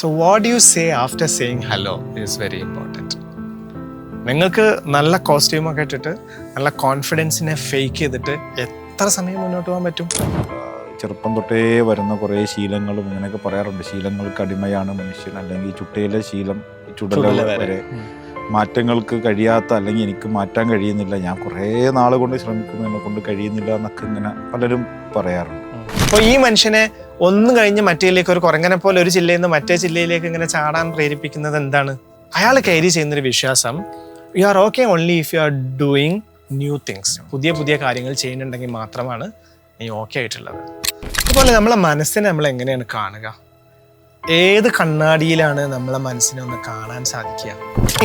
So what do you say after saying hello is very important. നിങ്ങൾക്ക് നല്ല കോസ്റ്റ്യൂമൊക്കെ ഇട്ടിട്ട് നല്ല കോൺഫിഡൻസിനെ ഫേക്ക് ചെയ്തിട്ട് എത്ര സമയം മുന്നോട്ട് പോകാൻ പറ്റും? ചെറുപ്പം തൊട്ടേ വരുന്ന കുറേ ശീലങ്ങളും ഇങ്ങനെയൊക്കെ പറയാറുണ്ട്. ശീലങ്ങൾക്ക് അടിമയാണ് മനുഷ്യൻ, അല്ലെങ്കിൽ ചുട്ടയിലെ ശീലം ചുടല വരെ. മാറ്റങ്ങൾക്ക് കഴിയാത്ത, അല്ലെങ്കിൽ എനിക്ക് മാറ്റാൻ കഴിയുന്നില്ല, ഞാൻ കുറേ നാൾ കൊണ്ട് ശ്രമിക്കുന്നു, എന്നെ കൊണ്ട് കഴിയുന്നില്ല എന്നൊക്കെ ഇങ്ങനെ പലരും പറയാറുണ്ട്. അപ്പോൾ ഈ മനുഷ്യനെ ഒന്ന് കഴിഞ്ഞ് മറ്റേലേക്ക്, ഒരു കുരങ്ങനെ പോലെ ഒരു ജില്ലയിൽ നിന്ന് മറ്റേ ജില്ലയിലേക്ക് ഇങ്ങനെ ചാടാൻ പ്രേരിപ്പിക്കുന്നത് എന്താണ്? അയാൾ ക്യാരി ചെയ്യുന്നൊരു വിശ്വാസം, you are okay only if you are doing new things. പുതിയ പുതിയ കാര്യങ്ങൾ ചെയ്യുന്നുണ്ടെങ്കിൽ മാത്രമാണ് നീ ഓക്കെ ആയിട്ടുള്ളത്. അതുപോലെ നമ്മളെ മനസ്സിനെ നമ്മൾ എങ്ങനെയാണ് കാണുക? ഏത് കണ്ണാടിയിലാണ് നമ്മളെ മനസ്സിനെ ഒന്ന് കാണാൻ സാധിക്കുക?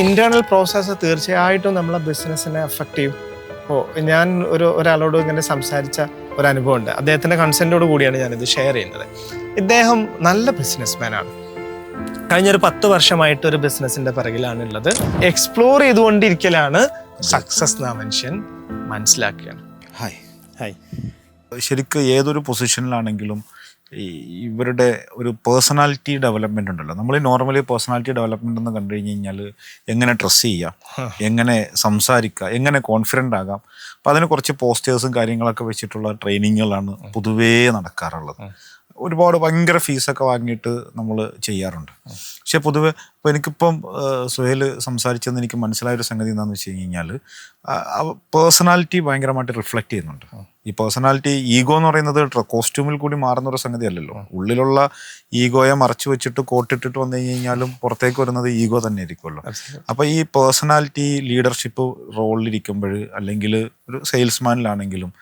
ഇന്റേണൽ പ്രോസസ്സ് തീർച്ചയായിട്ടും നമ്മളെ ബിസിനസ്സിനെ എഫക്റ്റ് ചെയ്യും. ഇപ്പോൾ ഞാൻ ഒരാളോട് ഇങ്ങനെ സംസാരിച്ച ഒരു അനുഭവം ഉണ്ട്. അദ്ദേഹത്തിൻ്റെ കൺസെൻറ്റോട് കൂടിയാണ് ഞാനിത് ഷെയർ ചെയ്യുന്നത്. ഇദ്ദേഹം നല്ല ബിസിനസ്മാനാണ്. കഴിഞ്ഞൊരു 10 വർഷമായിട്ട് ഒരു ബിസിനസ്സിൻ്റെ പിറകിലാണുള്ളത്. എക്സ്പ്ലോർ ചെയ്തുകൊണ്ടിരിക്കലാണ് സക്സസ് എന്ന മനുഷ്യൻ മനസ്സിലാക്കുകയാണ്. ഹായ്. ശരിക്കും ഏതൊരു പൊസിഷനിലാണെങ്കിലും ഇവരുടെ ഒരു പേഴ്സണാലിറ്റി ഡെവലപ്മെൻ്റ് ഉണ്ടല്ലോ. നമ്മൾ നോർമലി പേഴ്സണാലിറ്റി ഡെവലപ്മെൻ്റ് എന്ന് കണ്ടു കഴിഞ്ഞാൽ എങ്ങനെ ഡ്രസ്സ് ചെയ്യാം, എങ്ങനെ സംസാരിക്കാം, എങ്ങനെ കോൺഫിഡൻ്റ് ആകാം, അപ്പോൾ അതിന് കുറച്ച് പോസ്റ്റേഴ്സും കാര്യങ്ങളൊക്കെ വെച്ചിട്ടുള്ള ട്രെയിനിങ്ങുകളാണ് പൊതുവേ നടക്കാറുള്ളത്. ഒരുപാട് ഭയങ്കര ഫീസൊക്കെ വാങ്ങിയിട്ട് നമ്മൾ ചെയ്യാറുണ്ട്. പക്ഷെ പൊതുവെ ഇപ്പോൾ എനിക്കിപ്പം സുഹേൽ സംസാരിച്ചെന്ന് എനിക്ക് മനസ്സിലായൊരു സംഗതി എന്താണെന്ന് വെച്ച് കഴിഞ്ഞാൽ, പേഴ്സണാലിറ്റി ഭയങ്കരമായിട്ട് റിഫ്ലക്റ്റ് ചെയ്യുന്നുണ്ട്. ഈ പേഴ്സണാലിറ്റി, ഈഗോ എന്ന് പറയുന്നത് കോസ്റ്റ്യൂമിൽ കൂടി മാറുന്നൊരു സംഗതി അല്ലല്ലോ. ഉള്ളിലുള്ള ഈഗോയെ മറച്ചു വെച്ചിട്ട് കോട്ടിട്ടിട്ട് വന്നു കഴിഞ്ഞാലും പുറത്തേക്ക് വരുന്നത് ഈഗോ തന്നെ ആയിരിക്കുമല്ലോ. അപ്പോൾ ഈ പേഴ്സണാലിറ്റി ലീഡർഷിപ്പ് റോളിലിരിക്കുമ്പോൾ, അല്ലെങ്കിൽ ഒരു സെയിൽസ്മാനിലാണെങ്കിലും,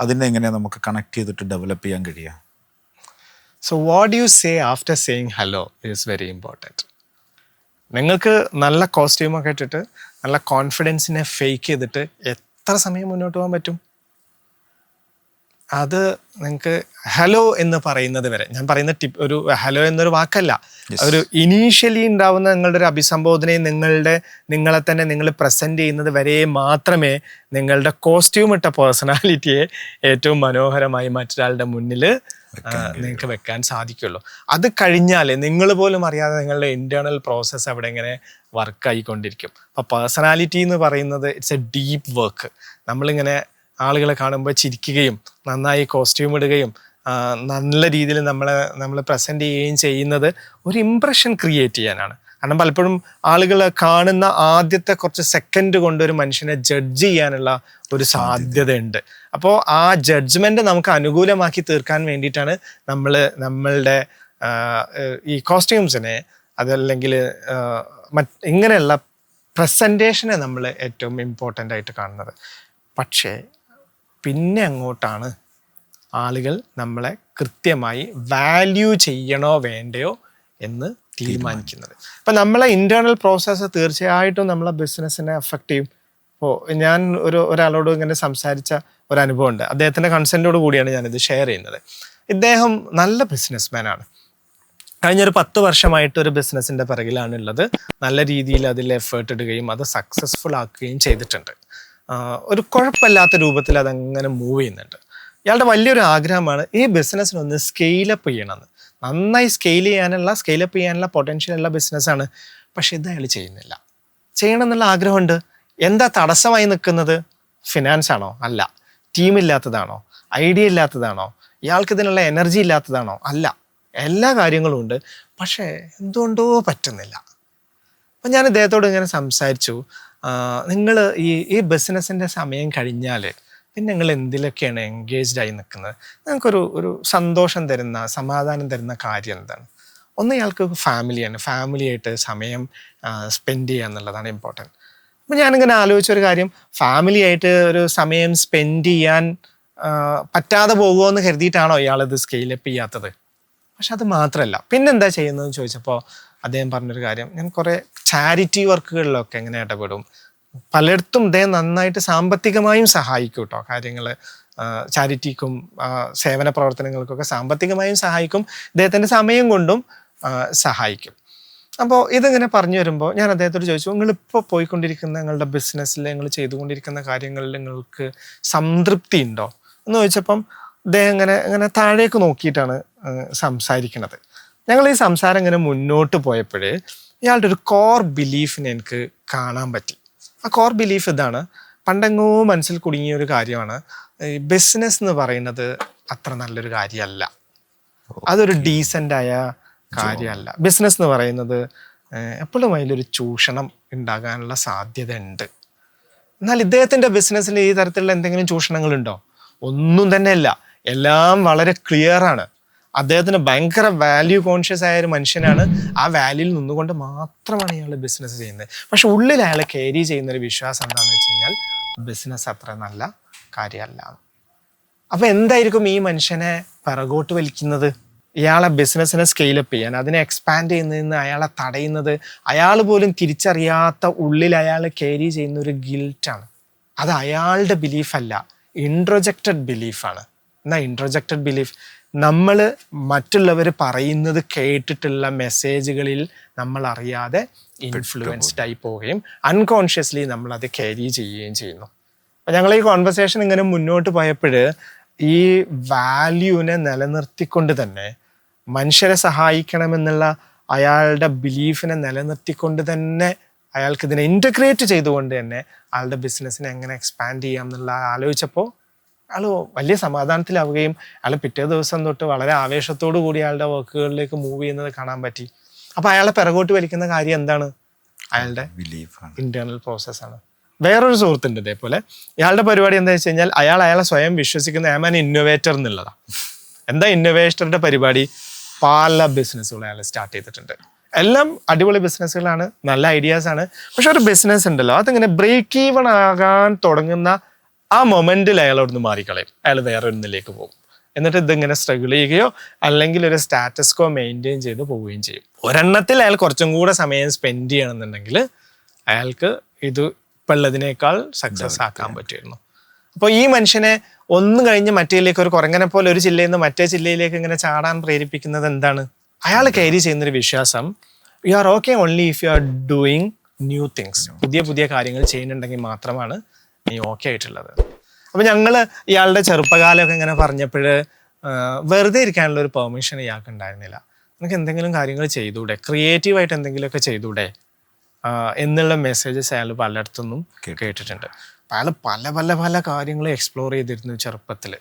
അതിനെ എങ്ങനെയാണ് നമുക്ക് കണക്ട് ചെയ്തിട്ട് ഡെവലപ്പ് ചെയ്യാൻ കഴിയുക? So what do you say after saying hello is very important. നിങ്ങൾക്ക് നല്ല കോസ്റ്റ്യൂമൊക്കെ ഇട്ടിട്ട് നല്ല കോൺഫിഡൻസിനെ ഫേക്ക് ചെയ്തിട്ട് എത്ര സമയം മുന്നോട്ട് പോകാൻ പറ്റും? അത് നിങ്ങൾക്ക് ഹലോ എന്ന് പറയുന്നത് വരെ, ഞാൻ പറയുന്ന ഒരു ഹലോ എന്നൊരു വാക്കല്ല, ഒരു ഇനീഷ്യലി ഉണ്ടാവുന്ന നിങ്ങളുടെ ഒരു അഭിസംബോധനയും നിങ്ങളെ തന്നെ നിങ്ങൾ പ്രസന്റ് ചെയ്യുന്നത് വരെ മാത്രമേ നിങ്ങളുടെ കോസ്റ്റ്യൂം ഇട്ട പേഴ്സണാലിറ്റിയെ ഏറ്റവും മനോഹരമായി മറ്റൊരാളുടെ മുന്നിൽ നിങ്ങൾക്ക് വെക്കാൻ സാധിക്കുള്ളൂ. അത് കഴിഞ്ഞാൽ നിങ്ങൾ പോലും അറിയാതെ നിങ്ങളുടെ ഇന്റേണൽ പ്രോസസ്സ് അവിടെ ഇങ്ങനെ വർക്കായിക്കൊണ്ടിരിക്കും. അപ്പോൾ പേഴ്സണാലിറ്റി എന്ന് പറയുന്നത് ഇറ്റ്സ് എ ഡീപ്പ് വർക്ക്. നമ്മളിങ്ങനെ ആളുകളെ കാണുമ്പോൾ ചിരിക്കുകയും നന്നായി കോസ്റ്റ്യൂം ഇടുകയും നല്ല രീതിയിൽ നമ്മൾ പ്രസൻറ്റ് ചെയ്യുകയും ചെയ്യുന്നത് ഒരു ഇംപ്രഷൻ ക്രിയേറ്റ് ചെയ്യാനാണ്. കാരണം പലപ്പോഴും ആളുകൾ കാണുന്ന ആദ്യത്തെ കുറച്ച് സെക്കൻഡ് കൊണ്ട് ഒരു മനുഷ്യനെ ജഡ്ജ് ചെയ്യാനുള്ള ഒരു സാധ്യതയുണ്ട്. അപ്പോൾ ആ ജഡ്ജ്മെന്റ് നമുക്ക് അനുകൂലമാക്കി തീർക്കാൻ വേണ്ടിയിട്ടാണ് നമ്മളുടെ ഈ കോസ്റ്റ്യൂംസിനെ, അതല്ലെങ്കിൽ ഇങ്ങനെയുള്ള പ്രസൻറ്റേഷനെ നമ്മൾ ഏറ്റവും ഇമ്പോർട്ടൻ്റ് ആയിട്ട് കാണുന്നത്. പക്ഷേ പിന്നെ അങ്ങോട്ടാണ് ആളുകൾ നമ്മളെ കൃത്യമായി വാല്യൂ ചെയ്യണോ വേണ്ടയോ എന്ന് തീരുമാനിക്കുന്നത്. അപ്പം നമ്മളെ ഇന്റേണൽ പ്രോസസ്സ് തീർച്ചയായിട്ടും നമ്മളെ ബിസിനസ്സിനെ എഫക്റ്റ് ചെയ്യും. ഇപ്പോൾ ഞാൻ ഒരാളോട് ഇങ്ങനെ സംസാരിച്ച ഒരു അനുഭവം ഉണ്ട്. അദ്ദേഹത്തിൻ്റെ കൺസെൻറ്റോട് കൂടിയാണ് ഞാനിത് ഷെയർ ചെയ്യുന്നത്. ഇദ്ദേഹം നല്ല ബിസിനസ്മാനാണ്. കഴിഞ്ഞൊരു 10 വർഷമായിട്ട് ഒരു ബിസിനസ്സിൻ്റെ പിറകിലാണുള്ളത്. നല്ല രീതിയിൽ അതിൽ എഫേർട്ട് ഇടുകയും അത് സക്സസ്ഫുൾ ആക്കുകയും ചെയ്തിട്ടുണ്ട്. ഒരു കുഴപ്പമില്ലാത്ത രൂപത്തിൽ അതങ്ങനെ മൂവ് ചെയ്യുന്നുണ്ട്. ഇയാളുടെ വലിയൊരു ആഗ്രഹമാണ് ഈ ബിസിനസ്സിനൊന്ന് സ്കെയിലപ്പ് ചെയ്യണമെന്ന്. നന്നായി സ്കെയിലപ്പ് ചെയ്യാനുള്ള പൊട്ടൻഷ്യലുള്ള ബിസിനസ്സാണ്. പക്ഷെ ഇത് അയാൾ ചെയ്യുന്നില്ല. ചെയ്യണം എന്നുള്ള ആഗ്രഹമുണ്ട്. എന്താ തടസ്സമായി നിൽക്കുന്നത്? ഫിനാൻസ് ആണോ? അല്ല. ടീമില്ലാത്തതാണോ? ഐഡിയ ഇല്ലാത്തതാണോ? ഇയാൾക്ക് ഇതിനുള്ള എനർജി ഇല്ലാത്തതാണോ? അല്ല. എല്ലാ കാര്യങ്ങളും ഉണ്ട്. പക്ഷേ എന്തുകൊണ്ടോ പറ്റുന്നില്ല. അപ്പം ഞാൻ ഇദ്ദേഹത്തോട് ഇങ്ങനെ സംസാരിച്ചു, നിങ്ങൾ ഈ ബിസിനസ്സിൻ്റെ സമയം കഴിഞ്ഞാൽ പിന്നെ നിങ്ങൾ എന്തിലൊക്കെയാണ് എൻഗേജ്ഡ് ആയി നിൽക്കുന്നത്? നിങ്ങൾക്കൊരു സന്തോഷം തരുന്ന, സമാധാനം തരുന്ന കാര്യം എന്താണ്? ഒന്ന്, ഇയാൾക്ക് ഫാമിലിയാണ്. ഫാമിലിയായിട്ട് സമയം സ്പെൻഡ് ചെയ്യുക എന്നുള്ളതാണ് ഇമ്പോർട്ടൻറ്റ്. അപ്പം ഞാനിങ്ങനെ ആലോചിച്ചൊരു കാര്യം, ഫാമിലി ആയിട്ട് ഒരു സമയം സ്പെൻഡ് ചെയ്യാൻ പറ്റാതെ പോകുമോ എന്ന് കരുതിയിട്ടാണോ ഇയാളിത് സ്കെയിലപ്പ് ചെയ്യാത്തത്? പക്ഷെ അത് മാത്രമല്ല, പിന്നെന്താ ചെയ്യുന്നതെന്ന് ചോദിച്ചപ്പോൾ അദ്ദേഹം പറഞ്ഞൊരു കാര്യം, ഞാൻ കുറേ ചാരിറ്റി വർക്കുകളിലൊക്കെ എങ്ങനെ ഇടപെടും. പലയിടത്തും ഇദ്ദേഹം നന്നായിട്ട് സാമ്പത്തികമായും സഹായിക്കും കേട്ടോ. കാര്യങ്ങൾ ചാരിറ്റിക്കും സേവന പ്രവർത്തനങ്ങൾക്കൊക്കെ സാമ്പത്തികമായും സഹായിക്കും, ഇദ്ദേഹത്തിൻ്റെ സമയം കൊണ്ടും സഹായിക്കും. അപ്പോൾ ഇതിങ്ങനെ പറഞ്ഞു വരുമ്പോൾ ഞാൻ അദ്ദേഹത്തോട് ചോദിച്ചു, നിങ്ങളിപ്പോൾ പോയിക്കൊണ്ടിരിക്കുന്ന നിങ്ങളുടെ ബിസിനസ്സിൽ, നിങ്ങൾ ചെയ്തുകൊണ്ടിരിക്കുന്ന കാര്യങ്ങളിൽ നിങ്ങൾക്ക് സംതൃപ്തി ഉണ്ടോ എന്ന് ചോദിച്ചപ്പം അദ്ദേഹം ഇങ്ങനെ താഴേക്ക് നോക്കിയിട്ടാണ് സംസാരിക്കുന്നത്. ഞങ്ങൾ ഈ സംസാരം ഇങ്ങനെ മുന്നോട്ട് പോയപ്പോൾ ഇയാളുടെ ഒരു കോർ ബിലീഫിനെ എനിക്ക് കാണാൻ പറ്റി. ആ കോർ ബിലീഫ് ഇതാണ്, പണ്ടെങ്ങോ മനസ്സിൽ കുടുങ്ങിയ ഒരു കാര്യമാണ്, ബിസിനസ് എന്ന് പറയുന്നത് അത്ര നല്ലൊരു കാര്യമല്ല, അതൊരു ഡീസൻ്റായ കാര്യമല്ല. ബിസിനസ് എന്ന് പറയുന്നത് എപ്പോഴും അതിലൊരു ചൂഷണം ഉണ്ടാകാനുള്ള സാധ്യത ഉണ്ട്. എന്നാൽ ഇദ്ദേഹത്തിൻ്റെ ബിസിനസ്സിൽ ഈ തരത്തിലുള്ള എന്തെങ്കിലും ചൂഷണങ്ങളുണ്ടോ? ഒന്നും തന്നെയല്ല. എല്ലാം വളരെ ക്ലിയർ ആണ്. അദ്ദേഹത്തിന് ഭയങ്കര വാല്യൂ കോൺഷ്യസ് ആയ ഒരു മനുഷ്യനാണ്. ആ വാല്യൂയിൽ നിന്നുകൊണ്ട് മാത്രമാണ് അയാൾ ബിസിനസ് ചെയ്യുന്നത്. പക്ഷെ ഉള്ളിൽ അയാൾ ക്യാരി ചെയ്യുന്ന ഒരു വിശ്വാസം എന്താണെന്ന് വെച്ച് കഴിഞ്ഞാൽ ബിസിനസ് അത്ര നല്ല കാര്യമല്ല. അപ്പം എന്തായിരിക്കും ഈ മനുഷ്യനെ പിറകോട്ട് വലിക്കുന്നത്? ഇയാളെ ബിസിനസ്സിനെ സ്കെയിലപ്പ് ചെയ്യാൻ, അതിനെ എക്സ്പാൻഡ് ചെയ്യുന്നതിന് അയാളെ തടയുന്നത് അയാൾ പോലും തിരിച്ചറിയാത്ത ഉള്ളിൽ അയാൾ ക്യാരി ചെയ്യുന്ന ഒരു ഗിൽറ്റാണ്. അത് അയാളുടെ ബിലീഫല്ല, ഇൻട്രോജക്റ്റഡ് ബിലീഫാണ്. എന്നാ ഇൻട്രോജക്റ്റഡ് ബിലീഫ്? നമ്മൾ മറ്റുള്ളവർ പറയുന്നത് കേട്ടിട്ടുള്ള മെസ്സേജുകളിൽ നമ്മൾ അറിയാതെ ഇൻഫ്ലുവൻസ്ഡ് ആയി പോവുകയും അൺകോൺഷ്യസ്ലി നമ്മളത് ക്യാരി ചെയ്യുകയും ചെയ്യുന്നു. അപ്പം ഞങ്ങൾ ഈ കോൺവെർസേഷൻ ഇങ്ങനെ മുന്നോട്ട് പോയപ്പോൾ ഈ വാല്യൂവിനെ നിലനിർത്തിക്കൊണ്ട് തന്നെ മനുഷ്യരെ സഹായിക്കണമെന്നുള്ള അയാളുടെ ബിലീഫിനെ നിലനിർത്തിക്കൊണ്ട് തന്നെ അയാൾക്ക് ഇതിനെ ഇൻറ്റഗ്രേറ്റ് ചെയ്തുകൊണ്ട് തന്നെ അയാളുടെ ബിസിനസ്സിനെ എങ്ങനെ എക്സ്പാൻഡ് ചെയ്യാം എന്നുള്ള ആലോചിച്ചപ്പോൾ അയാൾ വലിയ സമാധാനത്തിലാവുകയും അയാൾ പിറ്റേ ദിവസം തൊട്ട് വളരെ ആവേശത്തോടു കൂടി അയാളുടെ വർക്കുകളിലേക്ക് മൂവ് ചെയ്യുന്നത് കാണാൻ പറ്റി. അപ്പോൾ അയാളെ പിറകോട്ട് വലിക്കുന്ന കാര്യം എന്താണ്? അയാളുടെ ഇന്റേണൽ പ്രോസസ്സാണ്. വേറൊരു സുഹൃത്തുണ്ട് ഇതേപോലെ. ഇയാളുടെ പരിപാടി എന്താ വെച്ച് കഴിഞ്ഞാൽ അയാളെ സ്വയം വിശ്വസിക്കുന്ന ആം ആൻ ഇന്നോവേറ്റർ എന്നുള്ളതാണ്. എന്താ ഇന്നോവേറ്ററുടെ പരിപാടി? പല ബിസിനസ്സുകൾ അയാൾ സ്റ്റാർട്ട് ചെയ്തിട്ടുണ്ട്. എല്ലാം അടിപൊളി ബിസിനസ്സുകളാണ്, നല്ല ഐഡിയാസ് ആണ്. പക്ഷെ ഒരു ബിസിനസ് ഉണ്ടല്ലോ, അതിങ്ങനെ ബ്രേക്ക് ഈവൺ ആകാൻ തുടങ്ങുന്ന ആ മൊമെന്റിൽ അയാൾ അവിടുന്ന് മാറിക്കളയും. അയാൾ വേറെ ഒന്നിലേക്ക് പോകും. എന്നിട്ട് ഇതിങ്ങനെ സ്ട്രഗിൾ ചെയ്യുകയോ അല്ലെങ്കിൽ ഒരു സ്റ്റാറ്റസ് കോ മെയിൻറ്റെയിൻ ചെയ്ത് പോവുകയും ചെയ്യും. ഒരെണ്ണത്തിൽ അയാൾ കുറച്ചും കൂടെ സമയം സ്പെൻഡ് ചെയ്യണമെന്നുണ്ടെങ്കിൽ അയാൾക്ക് ഇത് ഇപ്പം ഉള്ളതിനേക്കാൾ സക്സസ് ആക്കാൻ പറ്റുമായിരുന്നു. അപ്പോൾ ഈ മനുഷ്യനെ ഒന്ന് കഴിഞ്ഞ് മറ്റേലേക്ക്, ഒരു കുരങ്ങനെ പോലെ ഒരു ജില്ലയിൽ നിന്ന് മറ്റേ ജില്ലയിലേക്ക് ഇങ്ങനെ ചാടാൻ പ്രേരിപ്പിക്കുന്നത് എന്താണ്? അയാൾ ക്യാരി ചെയ്യുന്നൊരു വിശ്വാസം, you are okay only if you are doing new things. പുതിയ പുതിയ കാര്യങ്ങൾ ചെയ്യുന്നുണ്ടെങ്കിൽ മാത്രമാണ് നീ ഓക്കെ ആയിട്ടുള്ളത്. അപ്പം ഞങ്ങൾ ഇയാളുടെ ചെറുപ്പകാലമൊക്കെ ഇങ്ങനെ പറഞ്ഞപ്പോൾ വെറുതെ ഇരിക്കാനുള്ള ഒരു പെർമിഷൻ ഇയാൾക്ക് ഉണ്ടായിരുന്നില്ല. നമുക്ക് എന്തെങ്കിലും കാര്യങ്ങൾ ചെയ്തൂടെ, ക്രിയേറ്റീവായിട്ട് എന്തെങ്കിലുമൊക്കെ ചെയ്തൂടെ എന്നുള്ള മെസ്സേജസ് അയാൾ പലയിടത്തുനിന്നും കേട്ടിട്ടുണ്ട്. അയാൾ പല പല പല കാര്യങ്ങളും എക്സ്പ്ലോർ ചെയ്തിരുന്നു ചെറുപ്പത്തിൽ.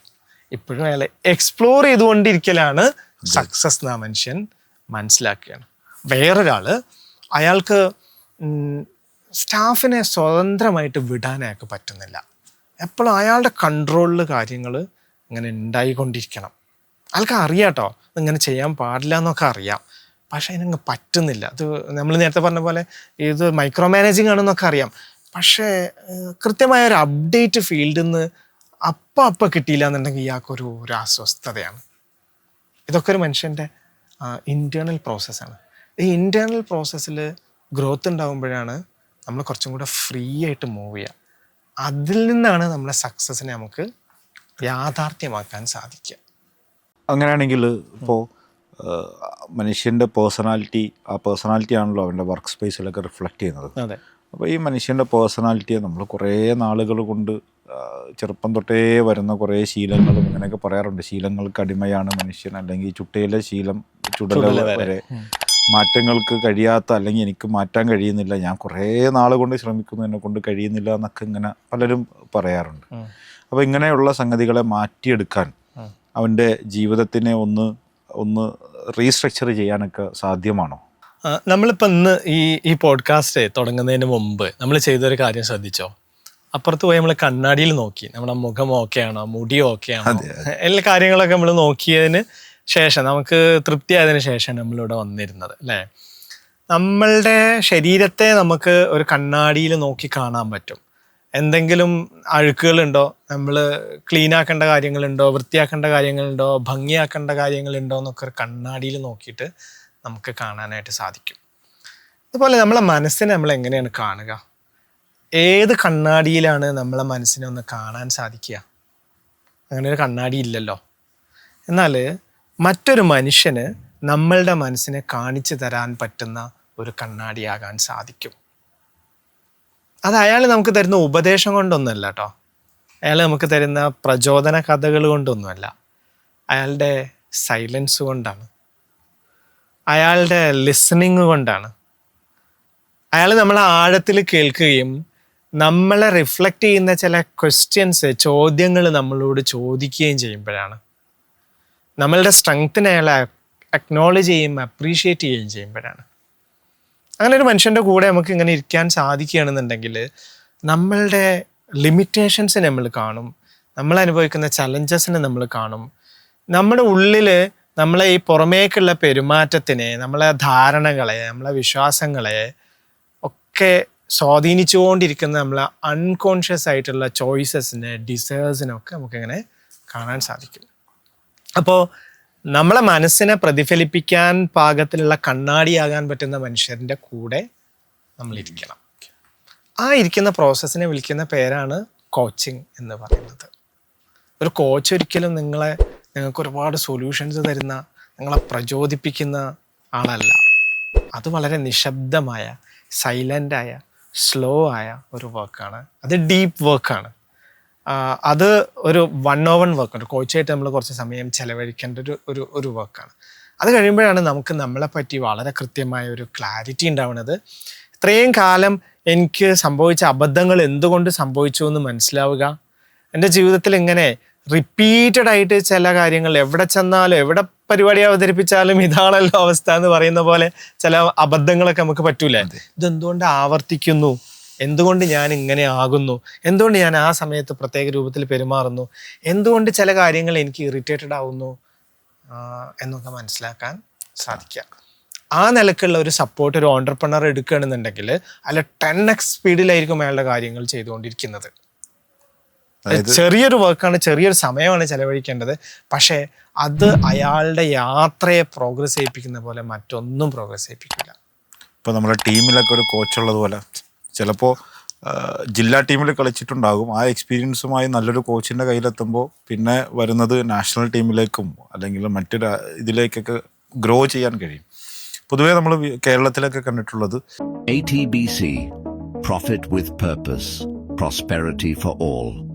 ഇപ്പോഴും അയാൾ എക്സ്പ്ലോർ ചെയ്തുകൊണ്ടിരിക്കലാണ് സക്സസ് എന്ന മനുഷ്യൻ മനസ്സിലാക്കുകയാണ്. വേറൊരാൾ, അയാൾക്ക് സ്റ്റാഫിനെ സ്വതന്ത്രമായിട്ട് വിടാൻ അയാൾക്ക് പറ്റുന്നില്ല. എപ്പോഴും അയാളുടെ കൺട്രോളിൽ കാര്യങ്ങൾ ഇങ്ങനെ ഉണ്ടായിക്കൊണ്ടിരിക്കണം. അയാൾക്ക് അറിയാം കേട്ടോ, ഇങ്ങനെ ചെയ്യാൻ പാടില്ല എന്നൊക്കെ അറിയാം, പക്ഷെ അതിനങ്ങ് പറ്റുന്നില്ല. അത് നമ്മൾ നേരത്തെ പറഞ്ഞ പോലെ ഇത് മൈക്രോ മാനേജിങ് ആണെന്നൊക്കെ അറിയാം, പക്ഷേ കൃത്യമായ ഒരു അപ്ഡേറ്റ് ഫീൽഡിൽ നിന്ന് അപ്പം കിട്ടിയില്ല എന്നുണ്ടെങ്കിൽ ഇയാൾക്കൊരു അസ്വസ്ഥതയാണ്. ഇതൊക്കെ ഒരു മനുഷ്യൻ്റെ ഇൻറ്റേർണൽ പ്രോസസ്സാണ്. ഈ ഇൻറ്റേർണൽ പ്രോസസ്സിൽ ഗ്രോത്ത് ഉണ്ടാകുമ്പോഴാണ് നമ്മൾ കുറച്ചും കൂടെ ഫ്രീ ആയിട്ട് മൂവ് ചെയ്യുക. അതിൽ നിന്നാണ് നമ്മളെ സക്സസ്സിനെ നമുക്ക് യാഥാർത്ഥ്യമാക്കാൻ സാധിക്കുക. അങ്ങനെയാണെങ്കിൽ ഇപ്പോൾ മനുഷ്യൻ്റെ പേഴ്സണാലിറ്റി, ആ പേഴ്സണാലിറ്റി ആണല്ലോ അവൻ്റെ വർക്ക് സ്പേസിലൊക്കെ റിഫ്ലക്റ്റ് ചെയ്യുന്നത്. അതെ. അപ്പോൾ ഈ മനുഷ്യൻ്റെ പേഴ്സണാലിറ്റിയെ നമ്മൾ കുറേ നാളുകൾ കൊണ്ട് ചെറുപ്പം തൊട്ടേ വരുന്ന കുറേ ശീലങ്ങളും ഇങ്ങനെയൊക്കെ പറയാറുണ്ട്. ശീലങ്ങൾക്ക് അടിമയാണ് മനുഷ്യൻ, അല്ലെങ്കിൽ ചുട്ടയിലെ ശീലം ചുടല വരെ, മാറ്റങ്ങൾക്ക് കഴിയാത്ത, അല്ലെങ്കിൽ എനിക്ക് മാറ്റാൻ കഴിയുന്നില്ല, ഞാൻ കുറേ നാൾ കൊണ്ട് ശ്രമിക്കുന്നു, എന്നെ കൊണ്ട് കഴിയുന്നില്ല എന്നൊക്കെ ഇങ്ങനെ പലരും പറയാറുണ്ട്. അപ്പോൾ ഇങ്ങനെയുള്ള സംഗതികളെ മാറ്റിയെടുക്കാൻ അവൻ്റെ ജീവിതത്തിനെ ഒന്ന് റീസ്ട്രക്ചർ ചെയ്യാനൊക്കെ സാധ്യമാണോ? നമ്മളിപ്പോൾ ഇന്ന് ഈ പോഡ്കാസ്റ്റ് തുടങ്ങുന്നതിന് മുമ്പ് നമ്മൾ ചെയ്തൊരു കാര്യം ശ്രദ്ധിച്ചോ? അപ്പുറത്ത് പോയി നമ്മൾ കണ്ണാടിയിൽ നോക്കി, നമ്മുടെ മുഖം ഓക്കെ ആണോ, മുടി ഓക്കെ ആണോ, എല്ലാ കാര്യങ്ങളൊക്കെ നമ്മൾ നോക്കിയതിന് ശേഷം, നമുക്ക് തൃപ്തിയായതിനു ശേഷം നമ്മളിവിടെ വന്നിരുന്നത് അല്ലേ. നമ്മളുടെ ശരീരത്തെ നമുക്ക് ഒരു കണ്ണാടിയിൽ നോക്കി കാണാൻ പറ്റും. എന്തെങ്കിലും അഴുക്കുകളുണ്ടോ, നമ്മൾ ക്ലീൻ ആക്കേണ്ട കാര്യങ്ങളുണ്ടോ, വൃത്തിയാക്കേണ്ട കാര്യങ്ങളുണ്ടോ, ഭംഗിയാക്കേണ്ട കാര്യങ്ങളുണ്ടോ എന്നൊക്കെ ഒരു കണ്ണാടിയിൽ നോക്കിയിട്ട് നമുക്ക് കാണാനായിട്ട് സാധിക്കും. അതുപോലെ നമ്മളെ മനസ്സിനെ നമ്മൾ എങ്ങനെയാണ് കാണുക? ഏത് കണ്ണാടിയിലാണ് നമ്മളെ മനസ്സിനെ ഒന്ന് കാണാൻ സാധിക്കുക? അങ്ങനെ ഒരു കണ്ണാടി ഇല്ലല്ലോ. എന്നാൽ മറ്റൊരു മനുഷ്യന് നമ്മളുടെ മനസ്സിനെ കാണിച്ചു തരാൻ പറ്റുന്ന ഒരു കണ്ണാടിയാകാൻ സാധിക്കും. അത് അയാൾ നമുക്ക് തരുന്ന ഉപദേശം കൊണ്ടൊന്നുമല്ല കേട്ടോ, അയാൾ നമുക്ക് തരുന്ന പ്രചോദന കഥകൾ കൊണ്ടൊന്നുമല്ല, അയാളുടെ സൈലൻസ് കൊണ്ടാണ്. അയാളുടെ ലിസണിങ് കൊണ്ടാണ്. അയാൾ നമ്മളെ ആഴത്തിൽ കേൾക്കുകയും നമ്മളെ റിഫ്ലക്റ്റ് ചെയ്യുന്ന ചില ക്വസ്റ്റ്യൻസ്, ചോദ്യങ്ങൾ നമ്മളോട് ചോദിക്കുകയും ചെയ്യുമ്പോഴാണ്. നമ്മളുടെ സ്ട്രെങ്ത്തിനെ അയാൾ അക്നോളജ് ചെയ്യും, അപ്രീഷിയേറ്റ് ചെയ്യുകയും ചെയ്യുമ്പോഴാണ്. അങ്ങനെ ഒരു മനുഷ്യൻ്റെ കൂടെ നമുക്ക് ഇങ്ങനെ ഇരിക്കാൻ സാധിക്കുകയാണെന്നുണ്ടെങ്കിൽ നമ്മളുടെ ലിമിറ്റേഷൻസിനെ നമ്മൾ കാണും, നമ്മൾ അനുഭവിക്കുന്ന ചലഞ്ചസിനെ നമ്മൾ കാണും. നമ്മുടെ ഉള്ളിൽ നമ്മളെ ഈ പുറമേക്കുള്ള പെരുമാറ്റത്തിനെ, നമ്മളെ ധാരണകളെ, നമ്മളെ വിശ്വാസങ്ങളെ ഒക്കെ സ്വാധീനിച്ചുകൊണ്ടിരിക്കുന്ന നമ്മളെ അൺകോൺഷ്യസ് ആയിട്ടുള്ള ചോയ്സസിനെ, ഡിസേഴ്സിനൊക്കെ നമുക്കിങ്ങനെ കാണാൻ സാധിക്കും. അപ്പോൾ നമ്മളെ മനസ്സിനെ പ്രതിഫലിപ്പിക്കാൻ പാകത്തിലുള്ള കണ്ണാടിയാകാൻ പറ്റുന്ന മനുഷ്യരുടെ കൂടെ നമ്മൾ ഇരിക്കണം. ആ ഇരിക്കുന്ന പ്രോസസ്സിനെ വിളിക്കുന്ന പേരാണ് കോച്ചിങ് എന്ന് പറയുന്നത്. ഒരു കോച്ച് ഒരിക്കലും നിങ്ങൾക്ക് ഒരുപാട് സൊല്യൂഷൻസ് തരുന്ന, നിങ്ങളെ പ്രചോദിപ്പിക്കുന്ന ആളല്ല. അത് വളരെ നിശബ്ദമായ, സൈലൻ്റായ, സ്ലോ ആയ ഒരു വർക്കാണ്. അത് ഡീപ്പ് വർക്കാണ്. അത് ഒരു 1-on-1 വർക്ക്, ഒരു കോച്ചായിട്ട് നമ്മൾ കുറച്ച് സമയം ചെലവഴിക്കേണ്ട ഒരു വർക്കാണ്. അത് കഴിയുമ്പോഴാണ് നമുക്ക് നമ്മളെ പറ്റി വളരെ കൃത്യമായ ഒരു ക്ലാരിറ്റി ഉണ്ടാവുന്നത്. ഇത്രയും കാലം എനിക്ക് സംഭവിച്ച അബദ്ധങ്ങൾ എന്തുകൊണ്ട് സംഭവിച്ചു എന്ന് മനസ്സിലാവുക. എൻ്റെ ജീവിതത്തിൽ ഇങ്ങനെ റിപ്പീറ്റഡ് ആയിട്ട് ചില കാര്യങ്ങൾ എവിടെ ചെന്നാലും, എവിടെ പരിപാടി അവതരിപ്പിച്ചാലും ഇതാണല്ലോ അവസ്ഥ എന്ന് പറയുന്ന പോലെ ചില അബദ്ധങ്ങളൊക്കെ നമുക്ക് പറ്റൂലേ. ഇതെന്തുകൊണ്ട് ആവർത്തിക്കുന്നു, എന്തുകൊണ്ട് ഞാൻ ഇങ്ങനെ ആകുന്നു, എന്തുകൊണ്ട് ഞാൻ ആ സമയത്ത് പ്രത്യേക രൂപത്തിൽ പെരുമാറുന്നു, എന്തുകൊണ്ട് ചില കാര്യങ്ങൾ എനിക്ക് ഇറിറ്റേറ്റഡ് ആവുന്നു എന്നൊക്കെ മനസ്സിലാക്കാൻ സാധിക്കുക. ആ നിലക്കുള്ള ഒരു സപ്പോർട്ട് ഒരു ഓൺട്രപ്രണർ എടുക്കുകയാണെന്നുണ്ടെങ്കിൽ അല്ല 10x സ്പീഡിലായിരിക്കും അയാളുടെ കാര്യങ്ങൾ ചെയ്തുകൊണ്ടിരിക്കുന്നത്. ചെറിയൊരു വർക്കാണ്, ചെറിയൊരു സമയമാണ് ചെലവഴിക്കേണ്ടത്. പക്ഷേ അത് അയാളുടെ യാത്രയെ പ്രോഗ്രസ് ചെയ്യിപ്പിക്കുന്ന പോലെ മറ്റൊന്നും പ്രോഗ്രസ് ചെയ്യിപ്പിക്കില്ല. ഇപ്പോൾ നമ്മുടെ ടീമിലൊക്കെ ഒരു കോച്ചുള്ളത് പോലെ ചിലപ്പോൾ ജില്ലാ ടീമിൽ കളിച്ചിട്ടുണ്ടാകും. ആ എക്സ്പീരിയൻസുമായി നല്ലൊരു കോച്ചിൻ്റെ കയ്യിലെത്തുമ്പോൾ പിന്നെ വരുന്നത് നാഷണൽ ടീമിലേക്കും അല്ലെങ്കിൽ മറ്റൊരു ഇതിലേക്കൊക്കെ ഗ്രോ ചെയ്യാൻ കഴിയും. പൊതുവേ നമ്മൾ കേരളത്തിലൊക്കെ കണ്ടിട്ടുള്ളത് ATBC, Profit with Purpose, Prosperity for All.